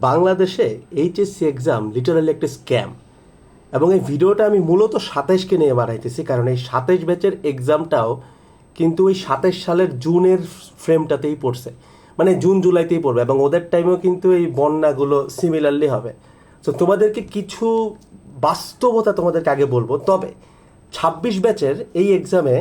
বাংলাদেশে HSC exam literally একটা scam. এবং এই ভিডিওটা আমি মূলত 27কে নিয়ে বানাইতেছি, কারণ এই 27 ব্যাচের এক্সামটাও কিন্তু ওই 27 সালের জুনের ফ্রেমটাতেই পড়ছে, মানে জুন জুলাইতেই পড়বে, এবং ওদের টাইমেও কিন্তু এই বন্যাগুলো সিমিলারলি হবে। তো তোমাদেরকে কিছু বাস্তবতা তোমাদেরকে আগে বলবো। তবে 26 ব্যাচের এই এক্সামে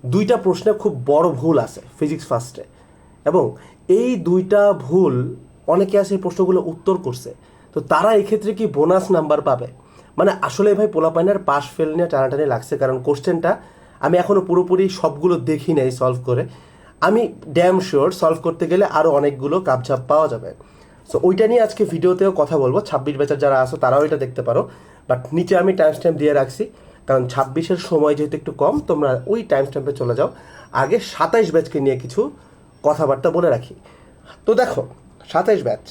দুইটা প্রশ্নে খুব বড় ভুল আছে ফিজিক্স ফার্স্টে, এবং এই দুইটা ভুল অনেকে আছে এই প্রশ্নগুলো উত্তর করছে, তো তারা এক্ষেত্রে কি বোনাস নাম্বার পাবে? মানে আসলে ভাই পোলাপাইনের পাস ফেল নিয়ে টানাটানি লাগছে, কারণ কোশ্চেনটা আমি এখনও পুরোপুরি সবগুলো দেখি নাই সলভ করে। আমি ড্যাম শিওর সলভ করতে গেলে আরও অনেকগুলো কাপঝাপ পাওয়া যাবে। সো ওইটা নিয়ে আজকে ভিডিওতেও কথা বলবো। 26 ব্যাচের যারা আসো তারাও এটা দেখতে পারো, বাট নিচে আমি টাইম স্ট্যাম্প দিয়ে রাখছি, কারণ 26-এর সময় যেহেতু একটু কম, তোমরা ওই টাইম স্ট্যাম্পে চলে যাও। আগে 27 ব্যাচকে নিয়ে কিছু কথাবার্তা বলে রাখি। তো দেখো, 27 ব্যাচ,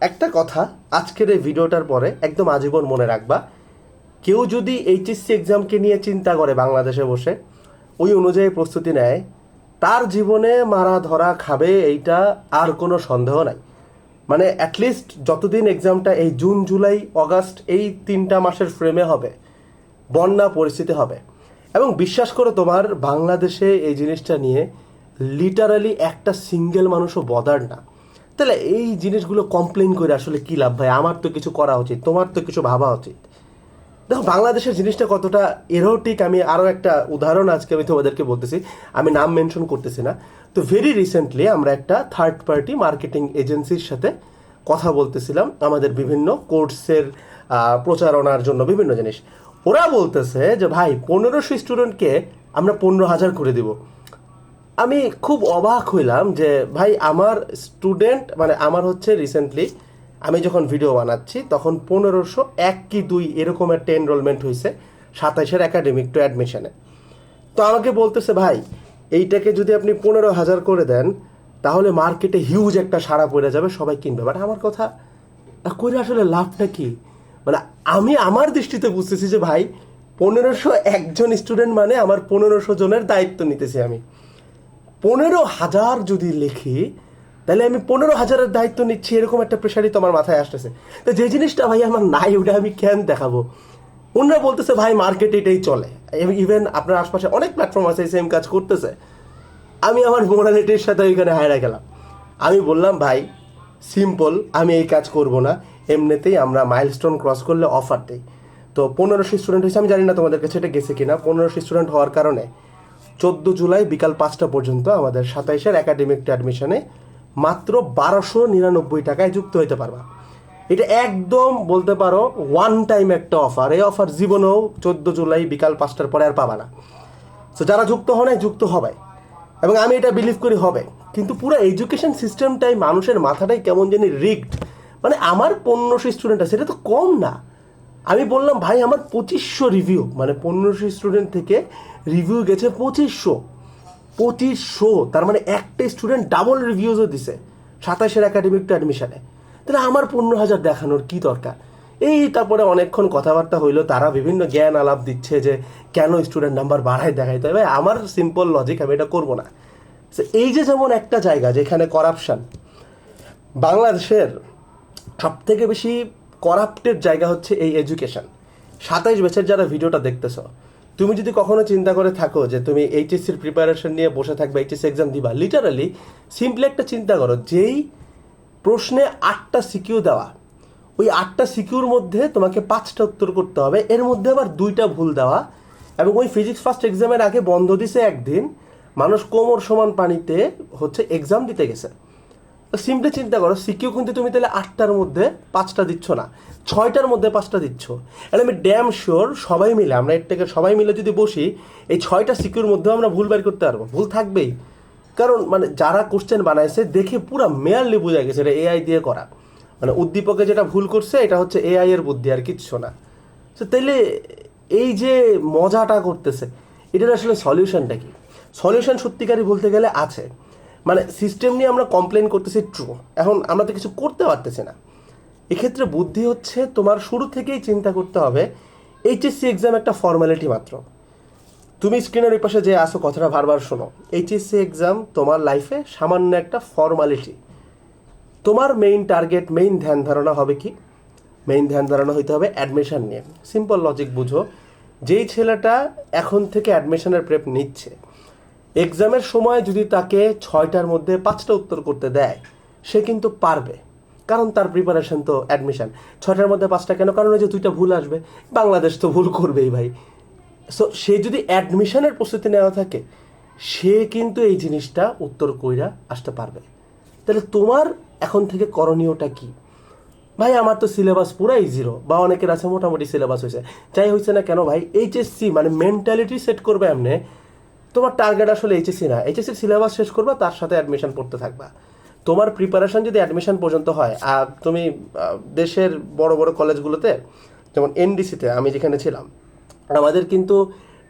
একটা কথা আজকের এই ভিডিওটার পরে একদম আজীবন মনে রাখবা, কেউ যদি এইচএসসি এক্সামকে নিয়ে চিন্তা করে বাংলাদেশে বসে ওই অনুযায়ী প্রস্তুতি নেয়, তার জীবনে মারা ধরা খাবে, এইটা আর কোনো সন্দেহ নাই। মানে অ্যাটলিস্ট যতদিন এক্সামটা এই জুন জুলাই অগাস্ট এই 3টা মাসের ফ্রেমে হবে, বন্যা পরিস্থিতি হবে। এবং বিশ্বাস করো, তোমার বাংলাদেশে এই জিনিসটা নিয়ে লিটারালি একটা সিঙ্গেল মানুষও বদার না। তাহলে এই জিনিসগুলো কমপ্লেন করে আসলে কী লাভ ভাই? আমার তো কিছু করা উচিত, তোমার তো কিছু ভাবা উচিত। দেখো বাংলাদেশের জিনিসটা কতটা এরোটিক, আমি আরও একটা উদাহরণ আজকে আমি তোমাদেরকে বলতেছি, আমি নাম মেনশন করতেছি না। তো ভেরি রিসেন্টলি আমরা একটা থার্ড পার্টি মার্কেটিং এজেন্সির সাথে কথা বলতেছিলাম আমাদের বিভিন্ন কোর্সের প্রচারণার জন্য বিভিন্ন জিনিস। ওরা বলতেছে যে ভাই 1500 স্টুডেন্টকে আমরা 15,000 করে দিব। আমি খুব অবাক হইলাম যে ভাই আমার স্টুডেন্ট, মানে আমার হচ্ছে রিসেন্টলি আমি যখন ভিডিও বানাচ্ছি তখন 1501 কি 2 এরকম একটা এনরোলমেন্ট হয়েছে 27-এর একাডেমিক টু অ্যাডমিশনে। তো আমাকে বলতেছে ভাই এইটাকে যদি আপনি 15,000 করে দেন তাহলে মার্কেটে হিউজ একটা সাড়া পড়ে যাবে, সবাই কিনবে। বাট আমার কথা করে আসলে লাভটা কি? মানে আমি আমার দৃষ্টিতে বুঝতেছি যে ভাই 1500 একজন স্টুডেন্ট মানে আমার 1500 জনের দায়িত্ব নিতেছি আমি। 15,000 যদি লিখি তাহলে আমি 15,000-এর দায়িত্ব নিচ্ছি, এরকম একটা প্রেশারই তো আমার মাথায় আসতেছে। তো যে জিনিসটা ভাই আমার নাই, ওটা আমি কেন দেখাবো? অন্যরা বলতেছে ভাই মার্কেট এটাই চলে, ইভেন আপনার আশপাশে অনেক প্ল্যাটফর্ম আছে সেম কাজ করতেছে। আমি আমার মোরালিটির সাথে ওইখানে হায়রা গেলাম। আমি বললাম ভাই সিম্পল, আমি এই কাজ করব না, এমনিতেই আমরা মাইলস্টোন ক্রস করলে অফার দিই। তো 1500 স্টুডেন্ট হয়েছে, আমি জানি না তোমাদের কাছে এটা গেছে কিনা। 1500 স্টুডেন্ট হওয়ার কারণে 14 জুলাই বিকাল 5টা পর্যন্ত আমাদের 27-এর একাডেমিক অ্যাডমিশনে মাত্র 1299 টাকায় যুক্ত হইতে পারবা। এটা একদম বলতে পারো ওয়ান টাইম একটা অফার। এই অফার জীবনেও 14 জুলাই বিকাল 5টার পরে আর পাবা না। তো যারা যুক্ত হয় যুক্ত হবে, এবং আমি এটা বিলিভ করি হবে। কিন্তু পুরো এডুকেশন সিস্টেমটাই মানুষের মাথাটাই কেমন জানি রিগড। মানে আমার 1500 স্টুডেন্ট আছে, এটা তো কম না। আমি বললাম ভাই আমার 2500 রিভিউ, মানে 1500 স্টুডেন্ট থেকে রিভিউ গেছে 2500। তার মানে একটা স্টুডেন্ট ডাবল রিভিউজও দিছে 27-এর একাডেমিক টু অ্যাডমিশনে। তাহলে আমার 15,000 দেখানোর কি দরকার? তারপরে অনেকক্ষণ কথাবার্তা হইলো, তারা বিভিন্ন জ্ঞান আলাপ দিচ্ছে যে কেন স্টুডেন্ট নাম্বার বাড়ায় দেখাইতে হবে। আমার সিম্পল লজিক, আমি এটা করবো না। এই যে যেমন একটা জায়গা যেখানে করাপশন, বাংলাদেশের সব থেকে বেশি করাপ্টেড জায়গা হচ্ছে এই এডুকেশন। 27 ব্যাচের যারা ভিডিওটা দেখতেছ, তুমি যদি কখনো চিন্তা করে থাকো যে তুমি এইচএসসির প্রিপারেশন নিয়ে বসে থাকবে, এইচএসসি এক্সাম দিবা, লিটারালি সিম্পলি একটা চিন্তা করো, যেই প্রশ্নে 8টা সিকিউ দেওয়া, ওই 8টা সিকিউর মধ্যে তোমাকে 5টা উত্তর করতে হবে, এর মধ্যে আবার 2টা ভুল দেওয়া। এবং ওই ফিজিক্স ফার্স্ট এক্সামের আগে বন্ধ দিছে একদিন, মানুষ কোমর সমান পানিতে হচ্ছে এক্সাম দিতে গেছে। তো সিম্পলি চিন্তা করো, সিকিউ কিন্তু তুমি তাহলে 8টার মধ্যে 5টা দিচ্ছ না, 6টার মধ্যে 5টা দিচ্ছ। আর আমি ড্যাম শিওর সবাই মিলে, আমরা এর থেকে সবাই মিলে যদি বসি, এই 6টা সিকিউর মধ্যেও আমরা ভুল বের করতে পারবো। ভুল থাকবেই, কারণ মানে যারা কোশ্চেন বানাইছে দেখে পুরো মেয়ারলি বোঝা গেছে এটা এআই দিয়ে করা। মানে উদ্দীপকে যেটা ভুল করছে এটা হচ্ছে এআই এর বুদ্ধি, আর কিচ্ছু না। তো তাইলে এই যে মজাটা করতেছে, এটার আসলে সলিউশনটা কি? সলিউশন সত্যিকারই বলতে গেলে আছে। মানে সিস্টেম নিয়ে আমরা কমপ্লেন করতেছি ট্রু, এখন আমরা তো কিছু করতে পারতেছি না। এক্ষেত্রে বুদ্ধি হচ্ছে তোমার শুরু থেকেই চিন্তা করতে হবে এইচএসসি এক্সাম একটা ফর্মালিটি মাত্র। তুমি স্ক্রিনের ওই পাশে যে আসো কথাটা বারবার শোনো, এইচএসসি এক্সাম তোমার লাইফে সামান্য একটা ফর্মালিটি। তোমার মেইন টার্গেট, মেইন ধ্যান ধারণা হবে কি? মেইন ধ্যান ধারণা হইতে হবে অ্যাডমিশন নিয়ে। সিম্পল লজিক বুঝো, যেই ছেলেটা এখন থেকে অ্যাডমিশনের প্রেপ নিচ্ছে, এক্সামের সময় যদি তাকে 6টার মধ্যে 5টা উত্তর করতে দেয়, সে কিন্তু পারবে, কারণ তার প্রিপারেশন তো অ্যাডমিশন। 6টার মধ্যে 5টা কেন? কারণ ওই যে 2টা ভুল আসবে, বাংলাদেশ তো ভুল করবেই ভাই। সো সে যদি অ্যাডমিশনের প্রস্তুতি নেওয়া থাকে, সে কিন্তু এই জিনিসটা উত্তর কইরা আসতে পারবে। তাহলে তোমার এখন থেকে করণীয়টা কি? ভাই আমার তো সিলেবাস পুরাই জিরো, বা অনেকের আছে মোটামুটি সিলেবাস হয়েছে। যাই হয়েছে না কেন ভাই, এইচএসসি মানে মেন্টালিটি সেট করবে এমনি, তোমার টার্গেট আসলে এইচএসসি না, এইচএসসির সিলেবাস শেষ করবা, তার সাথে অ্যাডমিশন পড়তে থাকবা। তোমার প্রিপারেশন যদি অ্যাডমিশন পর্যন্ত হয়, আর তুমি দেশের বড় বড় কলেজগুলোতে, যেমন এনডিসিতে আমি যেখানে ছিলাম, আমাদের কিন্তু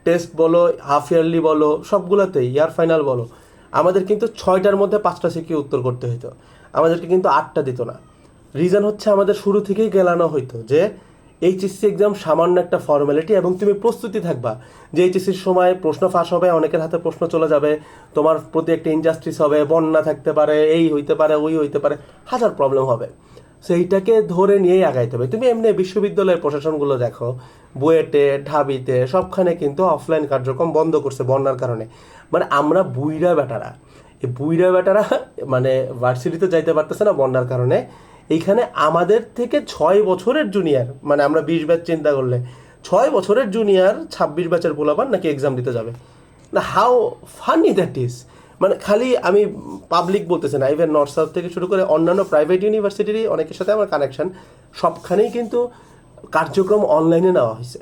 টেস্ট বলো, হাফ ইয়ারলি বলো, সবগুলোতেই ইয়ার ফাইনাল বলো, আমাদের কিন্তু 6টার মধ্যে 5টা সিকিউ উত্তর করতে হতো, আমাদেরকে কিন্তু 8টা দিত না। রিজন হচ্ছে আমাদের শুরু থেকেই গেলানো হইতো যে এইচএসসি এক্সাম সামান্য একটা ফর্মালিটি, এবং তুমি প্রস্তুতি থাকবা যে এইচএসসির সময় প্রশ্ন ফাঁস হবে, অনেকের হাতে প্রশ্ন চলে যাবে, তোমার প্রতি একটা ইনজাস্টিস হবে, বন্যা থাকতে পারে, এই হইতে পারে, ওই হইতে পারে, হাজার প্রবলেম হবে। সো এইটাকে ধরে নিয়েই আগাইতে হবে। তুমি এমনি বিশ্ববিদ্যালয়ের প্রশাসনগুলো দেখো, বুয়েটে, ঢাবিতে, সবখানে কিন্তু অফলাইন কার্যক্রম বন্ধ করছে বন্যার কারণে। মানে আমরা বুইরা বেটারা, এই বুইরা বেটারা মানে ভার্সিটিতে যাইতে পারতেছে না বন্যার কারণে। এইখানে আমাদের থেকে 6 বছরের জুনিয়র, মানে আমরা 20 ব্যাচ চিন্তা করলে 6 বছরের জুনিয়র 26 ব্যাচের পোলাপান নাকি এক্সাম দিতে যাবে না। How funny that is. মানে খালি আমি পাবলিক বলতেছি না, ইভেন নর্থ সাউথ থেকে শুরু করে অন্যান্য প্রাইভেট ইউনিভার্সিটিরই অনেকের সাথে আমার কানেকশন, সবখানেই কিন্তু কার্যক্রম অনলাইনে নেওয়া হয়েছে।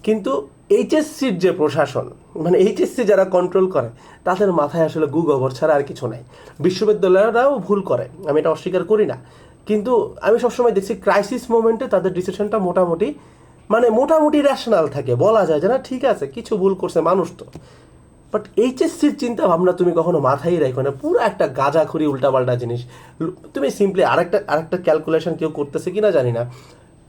কিন্তু এইচএসসির যে প্রশাসন, মানে এইচএসসি যারা কন্ট্রোল করে, তাদের মাথায় আসলে গু গোবর ছাড়া আর কিছু নাই। বিশ্ববিদ্যালয়রাও ভুল করে, আমি এটা অস্বীকার করি না, কিন্তু আমি সবসময় দেখছি ক্রাইসিস মোমেন্টে তাদের ডিসিশনটা মোটামুটি, মানে মোটামুটি র্যাশনাল থাকে, বলা যায় যে না ঠিক আছে, কিছু ভুল করছে মানুষ তো। বাট এইচএসসির চিন্তা ভাবনা তুমি কখনো মাথায় রাখো না, পুরো একটা গাঁজাখুরি উল্টাপাল্টা জিনিস। তুমি সিম্পলি আরেকটা ক্যালকুলেশন কেউ করতেছে কিনা জানি না,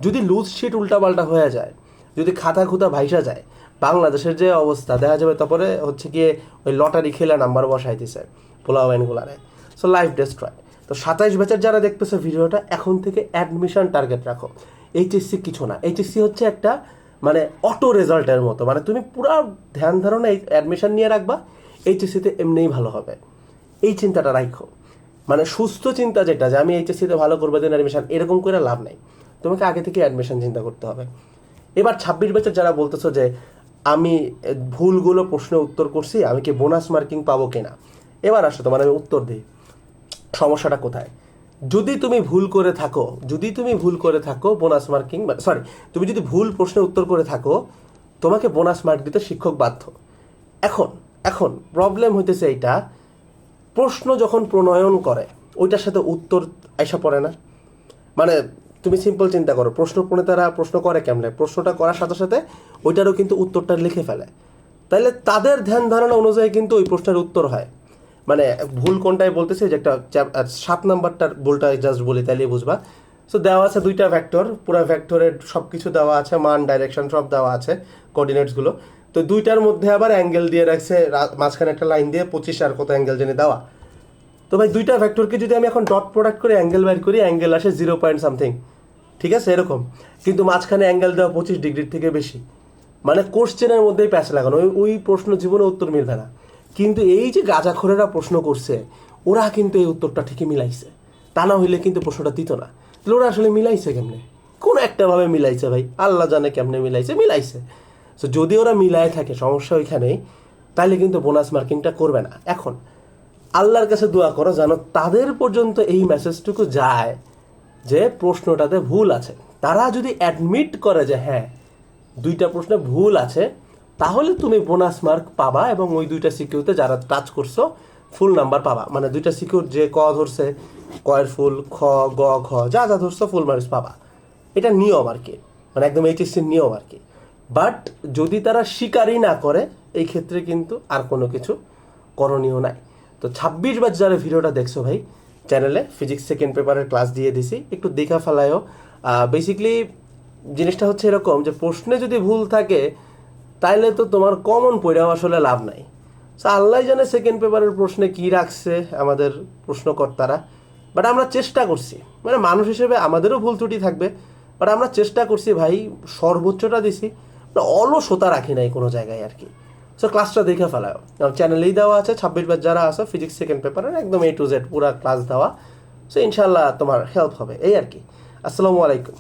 যদি লুজ শিট উল্টাপাল্টা হয়ে যায়, যদি খাতা খুতা ভাইসা যায়, বাংলাদেশের যে অবস্থা দেখা যাবে, তারপরে হচ্ছে গিয়ে ওই লটারি খেলে নাম্বার বসাই দিছে পোলাওয়াইনগুলারে, সো লাইফ ডেস্ট্রয়। তো 27 ব্যাচের যারা দেখতেছে ভিডিওটা, এখন থেকে অ্যাডমিশন টার্গেট রাখো। এইচএসসি কিছু না, এইচএসসি হচ্ছে একটা মানে অটো রেজাল্টের মতো, মানে তুমি পুরো ধ্যান ধারণা এই অ্যাডমিশন নিয়ে রাখবা, এইচএসসিতে এমনিই ভালো হবে, এই চিন্তাটা রাখো। মানে সুস্থ চিন্তা যেটা, যে আমি এইচএসসিতে ভালো করবো দেন অ্যাডমিশন, এরকম করে লাভ নাই, তোমাকে আগে থেকে অ্যাডমিশন চিন্তা করতে হবে। এবার 26 ব্যাচের যারা বলতেছো যে আমি ভুলগুলো প্রশ্নের উত্তর করছি, আমি কি বোনাস মার্কিং পাবো কিনা, এবার আসো তোমার আমি উত্তর দিই সমস্যাটা কোথায়। যদি তুমি ভুল করে থাকো বোনাস মার্কিং, সরি, তুমি যদি ভুল প্রশ্নের উত্তর করে থাকো, তোমাকে বোনাস মার্ক দিতে শিক্ষক বাধ্য। এখন এখন প্রবলেম হইতেছে এইটা, প্রশ্ন যখন প্রণয়ন করে, ওইটার সাথে উত্তর আইসা পড়ে না। মানে তুমি সিম্পল চিন্তা করো, প্রশ্ন প্রণেতারা প্রশ্ন করে কেমনে, প্রশ্নটা করার সাথে সাথে ওইটারও কিন্তু উত্তরটা লিখে ফেলে, তাইলে তাদের ধ্যান ধারণা অনুযায়ী কিন্তু ওই প্রশ্নের উত্তর হয়। মানে ভুল কোনটাই বলতেছে, যে একটা 7 নাম্বারটার ভুলটা জাস্ট বলি তাইলে বুঝবা। সো দেওয়া আছে 2টা ভেক্টর, পুরো ভেক্টরের সব কিছু দেওয়া আছে, মান, ডাইরেকশন সব দেওয়া আছে, কোঅর্ডিনেটসগুলো। তো 2টার মধ্যে আবার অ্যাঙ্গেল দিয়ে রাখছে, মাঝখানে একটা লাইন দিয়ে 25 আর কত অ্যাঙ্গেল জেনে দেওয়া। তো ভাই 2টা ভেক্টরকে যদি আমি এখন ডট প্রোডাক্ট করে অ্যাঙ্গেল বাইর করি, অ্যাঙ্গেল আসে 0 পয়েন্ট সামথিং, ঠিক আছে এরকম, কিন্তু মাঝখানে অ্যাঙ্গেল দেওয়া 25 ডিগ্রির থেকে বেশি। মানে কোশ্চেনের মধ্যেই প্যাচ লাগানো, ওই প্রশ্ন জীবনে উত্তর মিলবে না। কিন্তু এই যে গাঁজাখোরেরা প্রশ্ন করছে, ওরা কিন্তু এই উত্তরটা ঠিকই মিলাইছে, তা না হইলে কিন্তু প্রশ্নটা দিত না। তাহলে ওরা আসলে মিলাইছে কেমনে? কোনো একটাভাবে মিলাইছে ভাই, আল্লাহ জানে কেমনে মিলাইছে। সো যদি ওরা মিলায় থাকে, সমস্যা ওইখানেই, তাহলে কিন্তু বোনাস মার্কিংটা করবে না। এখন আল্লাহর কাছে দোয়া করো যেন তাদের পর্যন্ত এই মেসেজটুকু যায় যে প্রশ্নটাতে ভুল আছে। তারা যদি অ্যাডমিট করে যে হ্যাঁ 2টা প্রশ্নে ভুল আছে, তাহলে তুমি বোনাস মার্ক পাবা, এবং ওই 2টা সিকিউতে যারা টাচ করছো ফুল নাম্বার পাবা। মানে 2টা সিকিউর যে ক ধরছে, কয়ের ফুল, খ, গ, ঘ যা যা ধরছো ফুল মার্কস পাবা। এটা নিয়ম আর কি, মানে একদম এইচএসসির নিয়ম আর কি। বাট যদি তারা স্বীকারই না করে, এই ক্ষেত্রে কিন্তু আর কোনো কিছু করণীয় নাই। তো 26 ব্যাচ যারা ভিডিওটা দেখছো ভাই, চ্যানেলে ফিজিক্স সেকেন্ড পেপারের ক্লাস দিয়ে দিছি, একটু দেখা ফেলায়ও। বেসিক্যালি জিনিসটা হচ্ছে এরকম, যে প্রশ্নে যদি ভুল থাকে, তাইলে তো তোমার কমন পড়াও আসলে লাভ নাই। সো আল্লাহ জানে সেকেন্ড পেপারের প্রশ্নে কি রাখছে আমাদের প্রশ্নকর্তারা, বাট আমরা চেষ্টা করছি, মানে মানুষ হিসেবে আমাদেরও ভুল ত্রুটি থাকবে, বাট আমরা চেষ্টা করছি ভাই, সর্বোচ্চটা দিছি, অলসতা রাখি নাই কোনো জায়গায় আর কি। সো ক্লাসটা দেখে ফেলাও, চ্যানেলেই দেওয়া আছে 26 ব্যাচ যারা আছে ফিজিক্স সেকেন্ড পেপারের একদম A to Z পুরা ক্লাস দেওয়া। সো ইনশাল্লাহ তোমার হেল্প হবে এই আর কি। আসসালামু আলাইকুম।